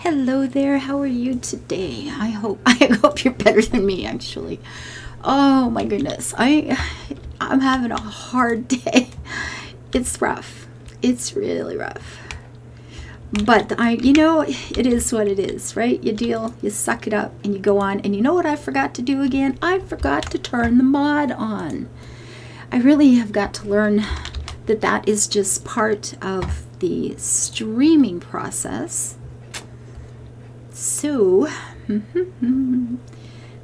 Hello there, how are you today? I hope you're better than me actually. Oh my goodness. I'm having a hard day. It's rough. It's really rough. But it is what it is, right? You deal, you suck it up and you go on. And you know what I forgot to do again? I forgot to turn the mod on. I really have got to learn that is just part of the streaming process. So,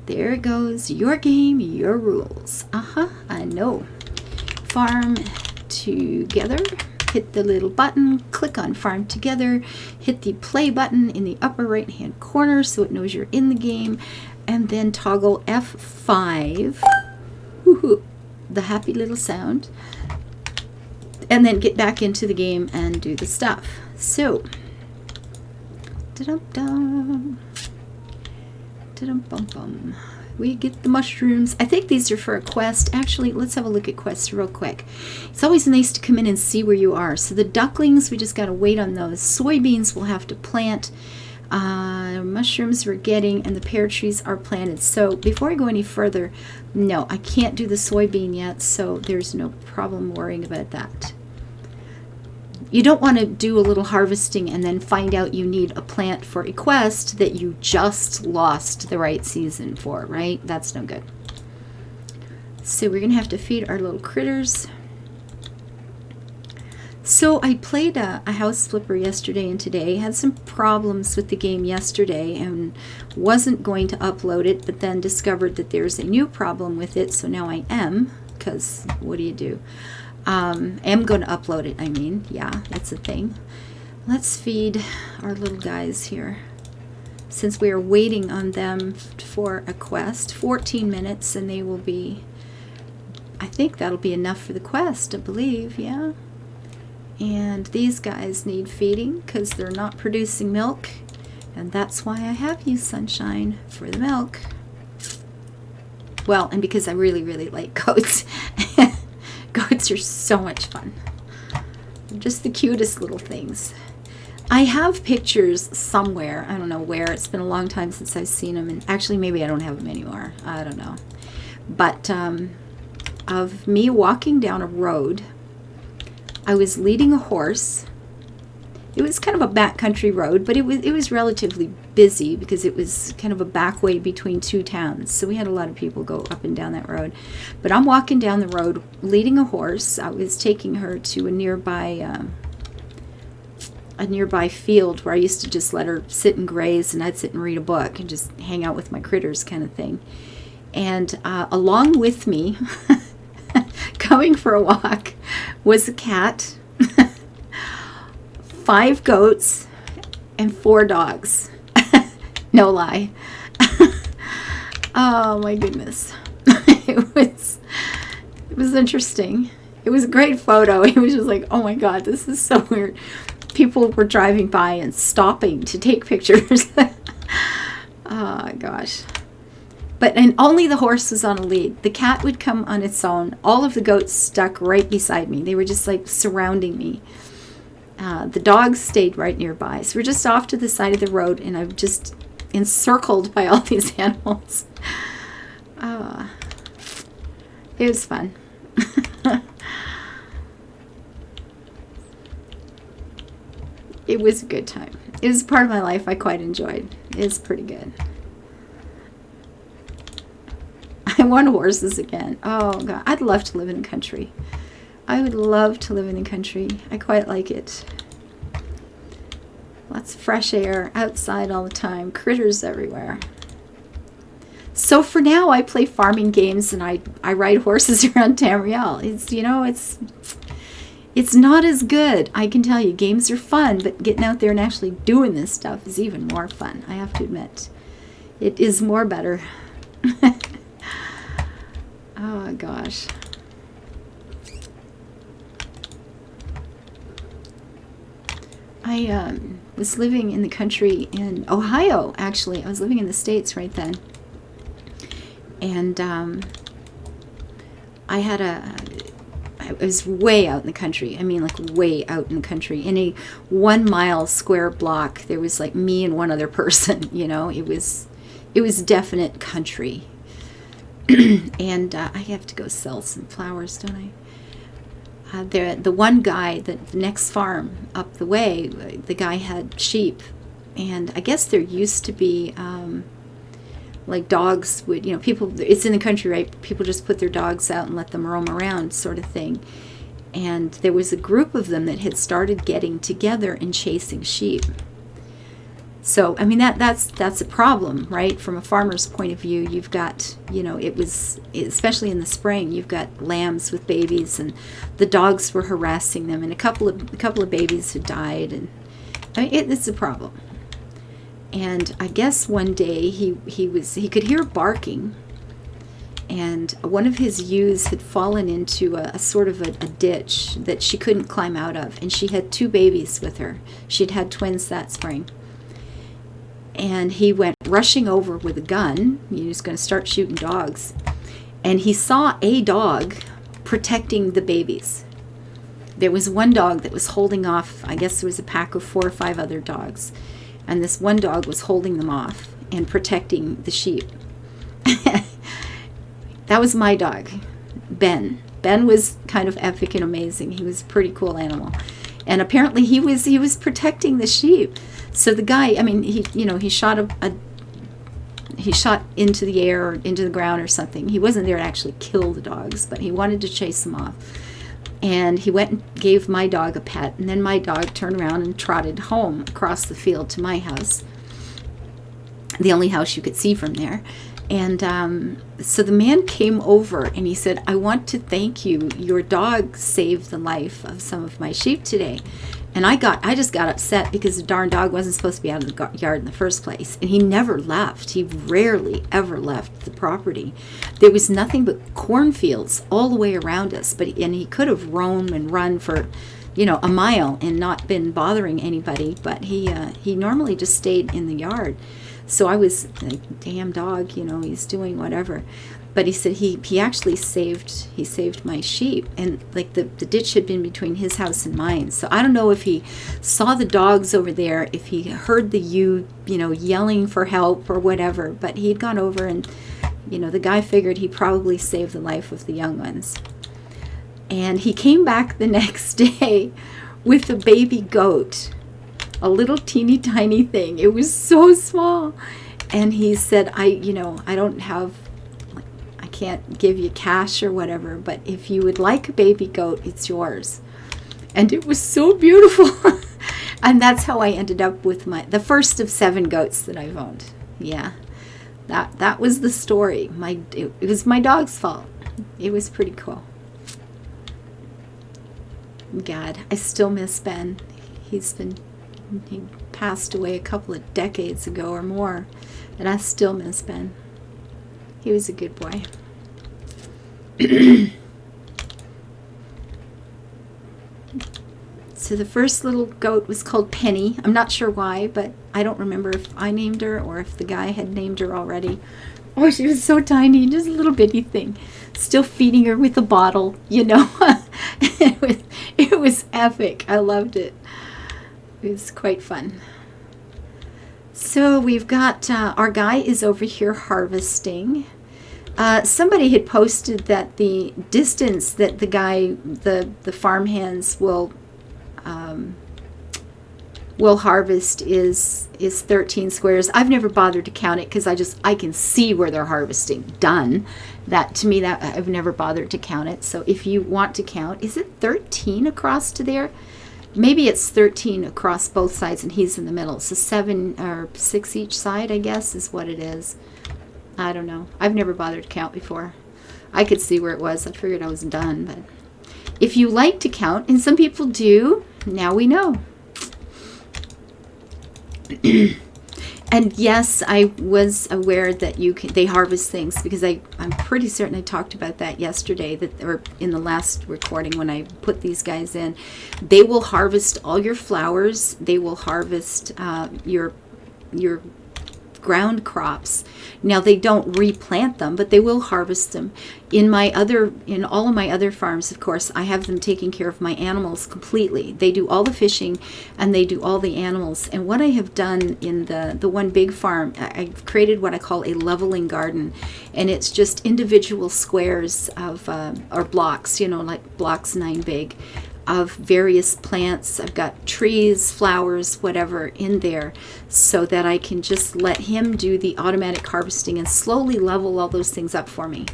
there it goes. Your game, your rules. I know. Farm together. Hit the little button. Click on farm together. Hit the play button in the upper right hand corner so it knows you're in the game. And then toggle F5. Woohoo! The happy little sound. And then get back into the game and do the stuff. So, da-dum-dum. Da-dum-bum-bum. We get the mushrooms. I think these are for a quest. Actually, let's have a look at quests real quick. It's always nice to come in and see where you are. So the ducklings, we just got to wait on those. Soybeans we'll have to plant. Mushrooms we're getting, and the pear trees are planted. So before I go any further, no, I can't do the soybean yet, so there's no problem worrying about that. You don't want to do a little harvesting and then find out you need a plant for a quest that you just lost the right season for, right? That's no good. So we're going to have to feed our little critters. So I played a house flipper yesterday and today. Had some problems with the game yesterday and wasn't going to upload it, but then discovered that there's a new problem with it, so now I am, because what do you do? Am going to upload it, I mean. Yeah, that's a thing. Let's feed our little guys here. Since we are waiting on them for a quest, 14 minutes, and they will be, I think that'll be enough for the quest, I believe, yeah. And these guys need feeding because they're not producing milk, and that's why I have you, Sunshine, for the milk. Well, and because I really, really like goats. Goats are so much fun. They're just the cutest little things. I have pictures somewhere. I don't know where. It's been a long time since I've seen them. And actually, maybe I don't have them anymore. I don't know. But of me walking down a road, I was leading a horse. It was kind of a backcountry road, but it was relatively busy because it was kind of a back way between two towns. So we had a lot of people go up and down that road. But I'm walking down the road leading a horse. I was taking her to a nearby field where I used to just let her sit and graze, and I'd sit and read a book and just hang out with my critters kind of thing. And along with me, coming for a walk, was a cat, 5 goats, and 4 dogs. No lie. Oh my goodness. It was interesting. It was a great photo. It was just like, oh my god, this is so weird. People were driving by and stopping to take pictures. Oh gosh. And only the horse was on a lead. The cat would come on its own. All of the goats stuck right beside me. They were just like surrounding me. The dogs stayed right nearby. So we're just off to the side of the road, and I'm just encircled by all these animals. It was fun. It was a good time. It was a part of my life I quite enjoyed. It's pretty good. I want horses again. Oh god, I'd love to live in the country. I would love to live in the country. I quite like it. Lots of fresh air, outside all the time, critters everywhere. So for now, I play farming games and I ride horses around Tamriel. It's not as good. I can tell you, games are fun, but getting out there and actually doing this stuff is even more fun. I have to admit, it is more better. Oh gosh. I was living in the country in Ohio, actually. I was living in the States right then. And I it was way out in the country. I mean, like way out in the country. In a 1 mile square block, there was like me and one other person, you know. It was definite country. And I have to go sell some flowers, don't I? The one guy, the next farm up the way, the guy had sheep. And I guess there used to be, like dogs would, you know, people, it's in the country, right? People just put their dogs out and let them roam around sort of thing. And there was a group of them that had started getting together and chasing sheep. So, I mean, that's a problem, right? From a farmer's point of view, you've got, you know, especially in the spring, you've got lambs with babies, and the dogs were harassing them, and a couple of babies had died, and I mean, it's a problem. And I guess one day he could hear barking, and one of his ewes had fallen into a sort of a ditch that she couldn't climb out of, and she had 2 babies with her. She'd had twins that spring. And he went rushing over with a gun. He was going to start shooting dogs. And he saw a dog protecting the babies. There was one dog that was holding off, I guess there was a pack of 4 or 5 other dogs. And this one dog was holding them off and protecting the sheep. That was my dog, Ben. Ben was kind of epic and amazing. He was a pretty cool animal. And apparently he was protecting the sheep. So the guy, I mean, he shot he shot into the air or into the ground or something. He wasn't there to actually kill the dogs, but he wanted to chase them off. And he went and gave my dog a pet, and then my dog turned around and trotted home across the field to my house, the only house you could see from there. And so the man came over and he said, "I want to thank you. Your dog saved the life of some of my sheep today." And I just got upset because the darn dog wasn't supposed to be out of the yard in the first place. And he never left. He rarely ever left the property. There was nothing but cornfields all the way around us. And he could have roamed and run for, you know, a mile and not been bothering anybody. But he normally just stayed in the yard. So I was like, damn dog, you know, he's doing whatever. But he said he actually saved my sheep, and like the ditch had been between his house and mine. So I don't know if he saw the dogs over there, if he heard the ewe, you know, yelling for help or whatever. But he'd gone over, and you know, the guy figured he probably saved the life of the young ones. And he came back the next day with a baby goat, a little teeny tiny thing. It was so small. And he said, I can't give you cash or whatever, but if you would like a baby goat, it's yours. And it was so beautiful. And that's how I ended up with the first of 7 goats that I've owned. Yeah, that was the story. It was my dog's fault. It was pretty cool. God, I still miss Ben. He passed away a couple of decades ago or more, and I still miss Ben. He was a good boy. So the first little goat was called Penny. I'm not sure why, but I don't remember if I named her or if the guy had named her already. Oh, she was so tiny, just a little bitty thing. Still feeding her with a bottle, you know. It was epic. I loved it. It was quite fun. So we've got, our guy is over here harvesting. Somebody had posted that the distance that the farmhands will harvest is 13 squares. I've never bothered to count it because I can see where they're harvesting done. That to me, that I've never bothered to count it. So if you want to count, is it 13 across to there? Maybe it's 13 across both sides and he's in the middle. So 7 or 6 each side, I guess, is what it is. I don't know. I've never bothered to count before. I could see where it was. I figured I was done. But if you like to count, and some people do, now we know. And yes, I was aware that they harvest things because I'm pretty certain I talked about that yesterday, or in the last recording when I put these guys in. They will harvest all your flowers. They will harvest your ground crops. Now they don't replant them, but they will harvest them. In all of my other farms, of course, I have them taking care of my animals completely. They do all the fishing and they do all the animals. And what I have done in the one big farm, I've created what I call a leveling garden, and it's just individual squares of or blocks, like blocks 9 big, of various plants. I've got trees, flowers, whatever in there, so that I can just let him do the automatic harvesting and slowly level all those things up for me.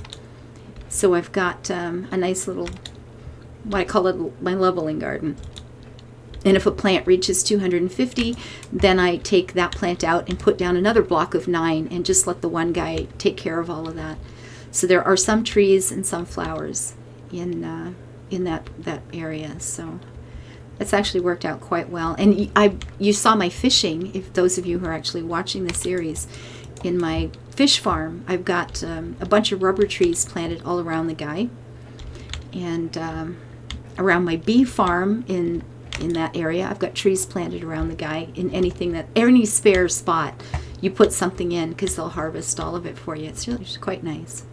So I've got a nice little, what I call it, my leveling garden. And if a plant reaches 250, then I take that plant out and put down another block of 9 and just let the one guy take care of all of that. So there are some trees and some flowers in that area. So it's actually worked out quite well. And you saw my fishing, if those of you who are actually watching the series. In my fish farm, I've got a bunch of rubber trees planted all around the guy, and around my bee farm in that area, I've got trees planted around the guy. In any spare spot, you put something in, because they'll harvest all of it for you. It's really quite nice.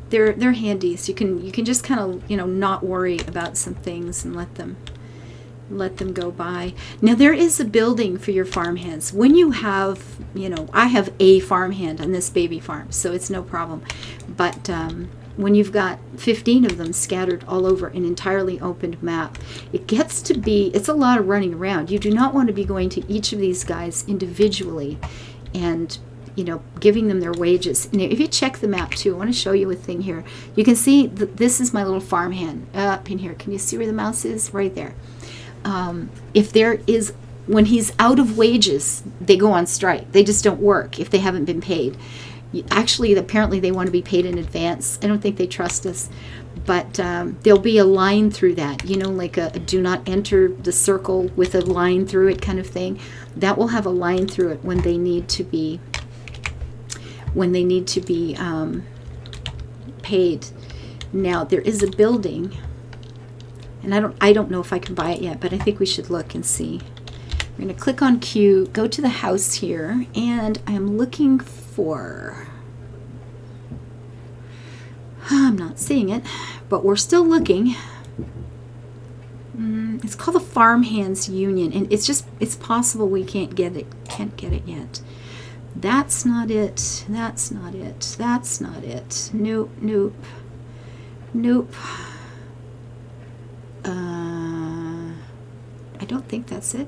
They're handy, so you can just kind of not worry about some things and let them go by. Now there is a building for your farmhands. When you have, I have a farmhand on this baby farm, so it's no problem. But when you've got 15 of them scattered all over an entirely opened map, it gets to be, it's a lot of running around. You do not want to be going to each of these guys individually and giving them their wages. Now, if you check the map too, I want to show you a thing here. You can see this is my little farmhand up in here. Can you see where the mouse is? Right there. If there is, when he's out of wages, they go on strike. They just don't work if they haven't been paid. Actually, apparently they want to be paid in advance. I don't think they trust us. But there'll be a line through that, like a do not enter the circle with a line through it kind of thing. That will have a line through it when they need to be paid. Now there is a building, and I don't know if I can buy it yet, but I think we should look and see. We're going to click on Q, go to the house here, and I am looking for, I'm not seeing it, but we're still looking. It's called the Farmhands Union, and it's possible we can't get it yet. That's not it. That's not it. That's not it. Nope. Nope. Nope. I don't think that's it.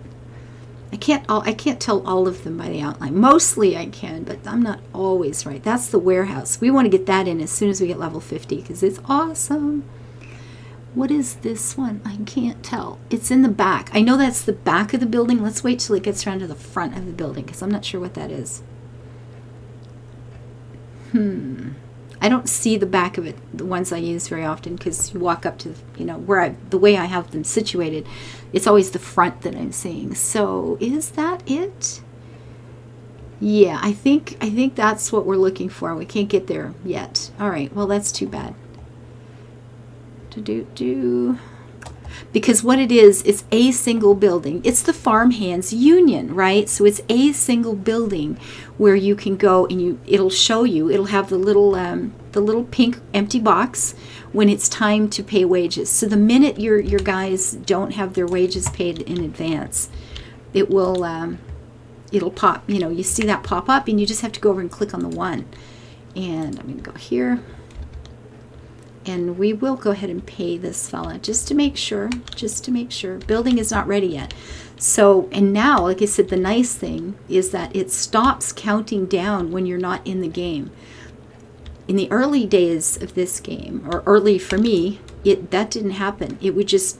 I can't tell all of them by the outline. Mostly I can, but I'm not always right. That's the warehouse. We want to get that in as soon as we get level 50 because it's awesome. What is this one? I can't tell. It's in the back. I know that's the back of the building. Let's wait till it gets around to the front of the building because I'm not sure what that is. I don't see the back of it, the ones I use very often, because you walk up to, the way I have them situated, it's always the front that I'm seeing. So is that it? Yeah, I think that's what we're looking for. We can't get there yet. All right, well, that's too bad. Because what it is, it's a single building. It's the Farmhands Union, right? So it's a single building where you can go and it'll show you. It'll have the little pink empty box when it's time to pay wages. So the minute your guys don't have their wages paid in advance, it will it'll pop. You see that pop up, and you just have to go over and click on the one. And I'm going to go here. And we will go ahead and pay this fella just to make sure. Building is not ready yet. So, and now, like I said, the nice thing is that it stops counting down when you're not in the game. In the early days of this game, or early for me, that didn't happen. It would just,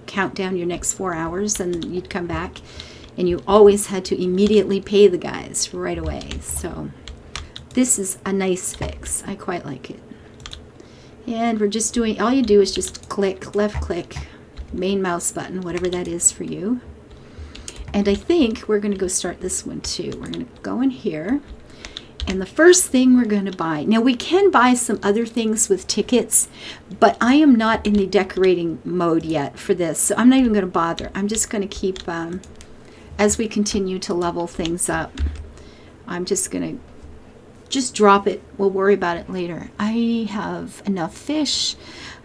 count down your next 4 hours and you'd come back, and you always had to immediately pay the guys right away. So this is a nice fix. I quite like it. And we're just doing, all you do is just click, left click, main mouse button, whatever that is for you. And I think we're going to go start this one too. We're going to go in here, And the first thing we're going to buy, now we can buy some other things with tickets, but I am not in the decorating mode yet for this, so I'm not even going to bother. I'm just going to keep, as we continue to level things up, I'm just going to just drop it. We'll worry about it later. I have enough fish.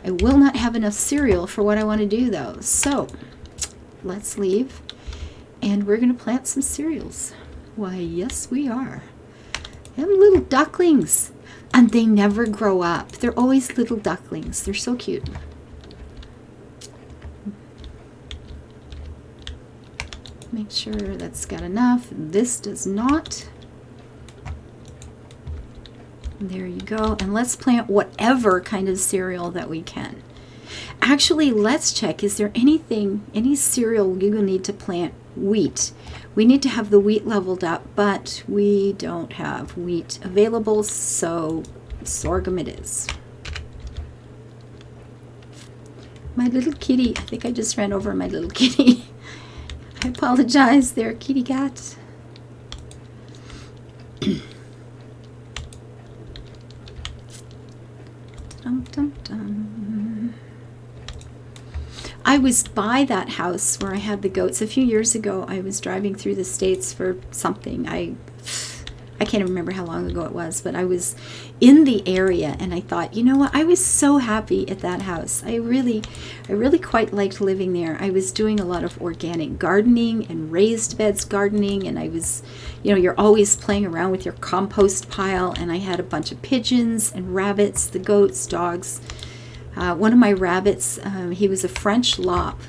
I will not have enough cereal for what I want to do though. So let's leave, and we're going to plant some cereals. Why, yes, we are. Them little ducklings, and they never grow up. They're always little ducklings. They're so cute. Make sure that's got enough. This does not. There you go. And let's plant whatever kind of cereal that we can. Actually, let's check. Is there anything, any cereal you will need to plant? Wheat. We need to have the wheat leveled up, but we don't have wheat available, so sorghum it is. My little kitty. I think I just ran over my little kitty. I apologize there, kitty cat. Dum, dum, dum. I was by that house where I had the goats a few years ago. I was driving through the States for something. I can't remember how long ago it was, but I was in the area, and I thought, you know what? I was so happy at that house. I really quite liked living there. I was doing a lot of organic gardening and raised beds gardening, and I was, you know, you're always playing around with your compost pile, and I had a bunch of pigeons and rabbits, the goats, dogs. One of my rabbits, he was a French lop.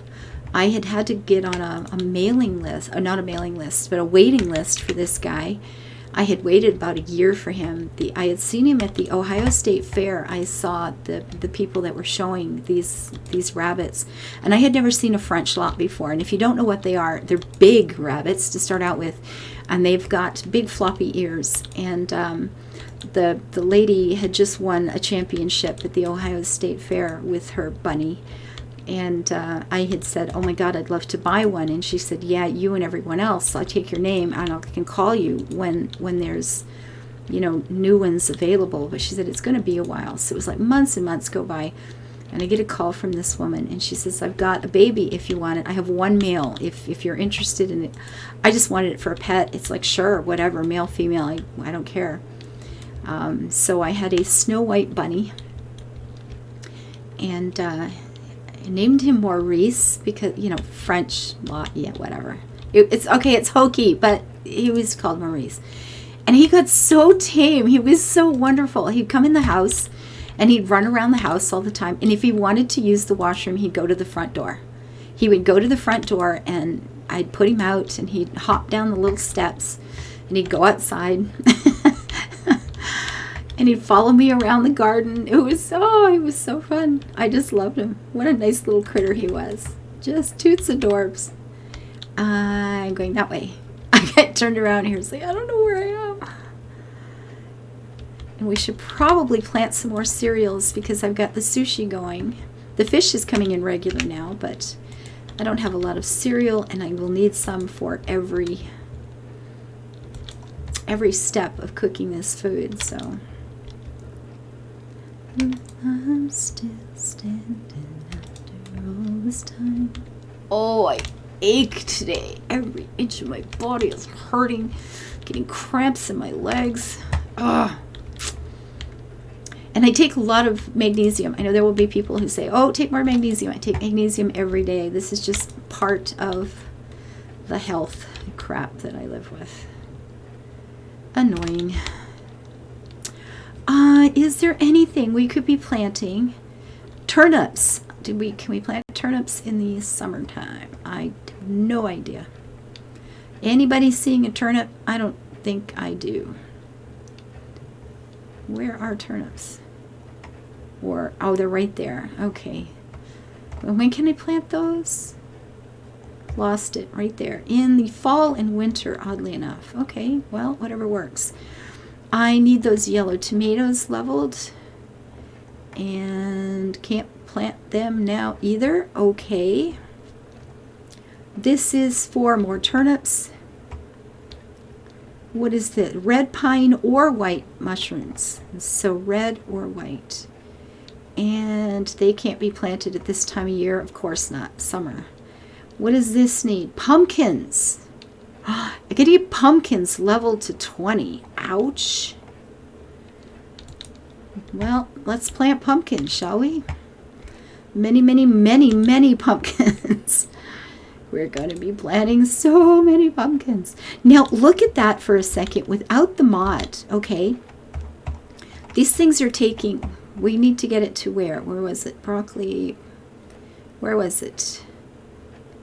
I had to get on a mailing list, not a mailing list, but a waiting list for this guy. I had waited about a year for him. I had seen him at the Ohio State Fair. I saw the people that were showing these rabbits, and I had never seen a French lop before. And if you don't know what they are, they're big rabbits to start out with, and they've got big floppy ears. And the lady had just won a championship at the Ohio State Fair with her bunny. And I had said, oh my God, I'd love to buy one. And she said, yeah, you and everyone else. I'll take your name and I can call you when there's, you know, new ones available. But she said, it's going to be a while. So it was like months and months go by. And I get a call from this woman. And she says, I've got a baby if you want it. I have one male if you're interested in it. I just wanted it for a pet. It's like, sure, whatever, male, female, I don't care. So I had a Snow White bunny. And I named him Maurice because, you know, French law, yeah, whatever. It's okay, it's hokey, but he was called Maurice. And he got so tame. He was so wonderful. He'd come in the house and he'd run around the house all the time. And if he wanted to use the washroom, he'd go to the front door. He would go to the front door and I'd put him out and he'd hop down the little steps and he'd go outside. And he'd follow me around the garden. It was so fun. I just loved him. What a nice little critter he was. Just toots adorbs. I'm going that way. I get turned around here and say, I don't know where I am. And we should probably plant some more cereals because I've got the sushi going. The fish is coming in regular now, but I don't have a lot of cereal, and I will need some for every step of cooking this food, so. I'm still standing after all this time. Oh, I ache today. Every inch of my body is hurting. Getting cramps in my legs. Ugh. And I take a lot of magnesium. I know there will be people who say, oh, take more magnesium. I take magnesium every day. This is just part of the health crap that I live with. Annoying. Is there anything we could be planting? Turnips. Can we plant turnips in the summertime? I have no idea. Anybody seeing a turnip? I don't think I do. Where are turnips? Or, oh, they're right there. Okay. Well, when can I plant those? Lost it right there. In the fall and winter, oddly enough. Okay, well, whatever works. I need those yellow tomatoes leveled. And can't plant them now either. Okay. This is for more turnips. What is this? Red pine or white mushrooms. So red or white. And they can't be planted at this time of year. Of course not. Summer. What does this need? Pumpkins. I could get pumpkins leveled to 20. Ouch. Well, let's plant pumpkins, shall we? Many, many, many, many pumpkins. We're going to be planting so many pumpkins. Now, look at that for a second without the mod, okay? These things are taking... We need to get it to where? Where was it? Broccoli. Where was it?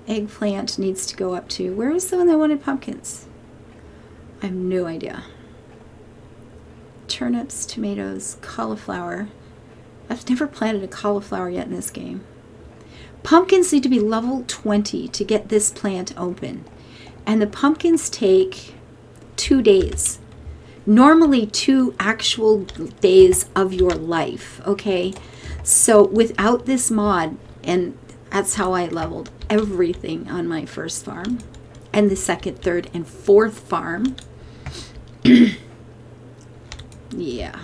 Eggplant needs to go up to... Where is the one that wanted pumpkins? I have no idea. Turnips, tomatoes, cauliflower. I've never planted a cauliflower yet in this game. Pumpkins need to be level 20 to get this plant open. And the pumpkins take 2 days. Normally 2 actual days of your life, okay? So without this mod, and that's how I leveled everything on my first farm, and the second, third, and fourth farm. Yeah.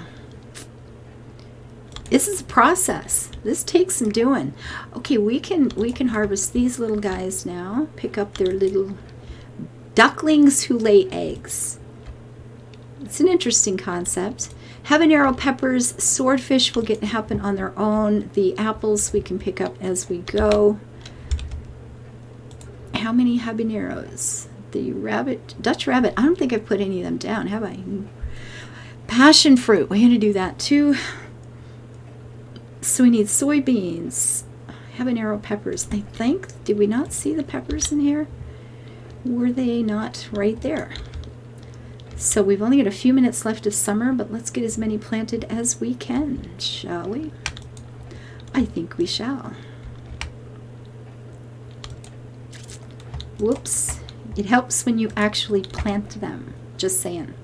This is a process. This takes some doing. Okay, we can harvest these little guys now. Pick up their little ducklings who lay eggs. It's an interesting concept. Habanero peppers, swordfish will happen on their own. The apples we can pick up as we go. How many habaneros? The rabbit, Dutch rabbit. I don't think I've put any of them down, have I? Passion fruit. We're going to do that too. So we need soybeans, habanero peppers. I think, did we not see the peppers in here? Were they not right there? So we've only got a few minutes left of summer, but let's get as many planted as we can, shall we? I think we shall. Whoops. It helps when you actually plant them. Just saying.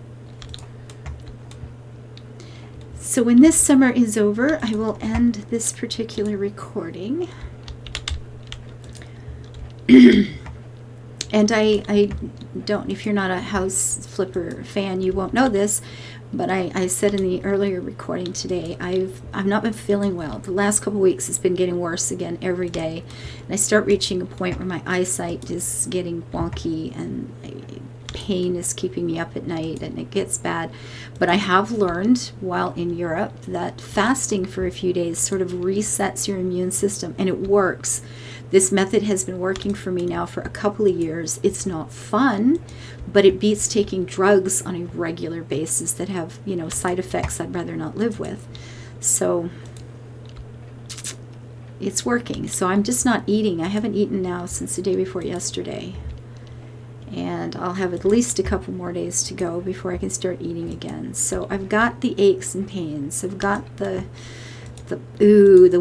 So when this summer is over, I will end this particular recording. And I don't, if you're not a house flipper fan, you won't know this, but I said in the earlier recording today, I've not been feeling well. The last couple weeks it's been getting worse again every day. And I start reaching a point where my eyesight is getting wonky and pain is keeping me up at night and it gets bad. But I have learned while in Europe that fasting for a few days sort of resets your immune system, and it works. This method has been working for me now for a couple of years. It's not fun, but it beats taking drugs on a regular basis that have, you know, side effects I'd rather not live with. So it's working. So I'm just not eating. I haven't eaten now since the day before yesterday. And I'll have at least a couple more days to go before I can start eating again. So I've got the aches and pains. I've got the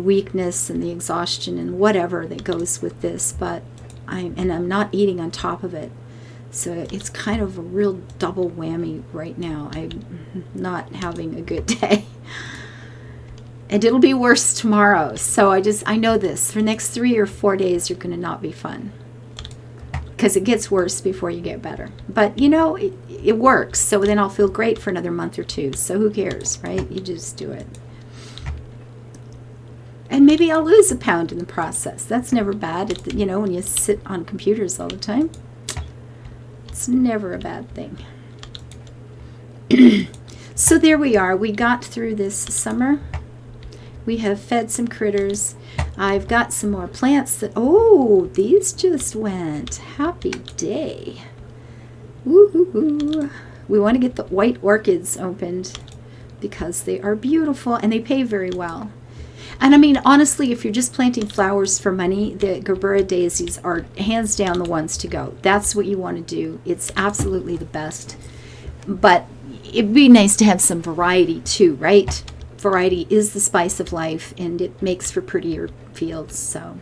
weakness and the exhaustion and whatever that goes with this, but I'm not eating on top of it. So it's kind of a real double whammy right now. I'm not having a good day. And it'll be worse tomorrow. So I know this. For the next 3 or 4 days, you're going to not be fun. Because it gets worse before you get better. But, you know, it works. So then I'll feel great for another month or 2. So who cares, right? You just do it. And maybe I'll lose a pound in the process. That's never bad, you know, when you sit on computers all the time. It's never a bad thing. So there we are. We got through this summer. We have fed some critters. I've got some more plants that, oh, these just went. Happy day. Woo-hoo-hoo. We want to get the white orchids opened because they are beautiful and they pay very well. And I mean, honestly, if you're just planting flowers for money, the Gerbera daisies are hands down the ones to go. That's what you want to do. It's absolutely the best. But it'd be nice to have some variety too, right? Variety is the spice of life, and it makes for prettier fields. So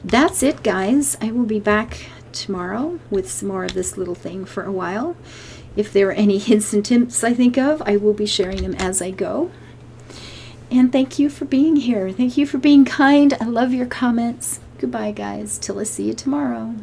that's it, guys. I will be back tomorrow with some more of this little thing for a while. If there are any hints and tips I think of, I will be sharing them as I go. And thank you for being here. Thank you for being kind. I love your comments. Goodbye, guys. Till I see you tomorrow.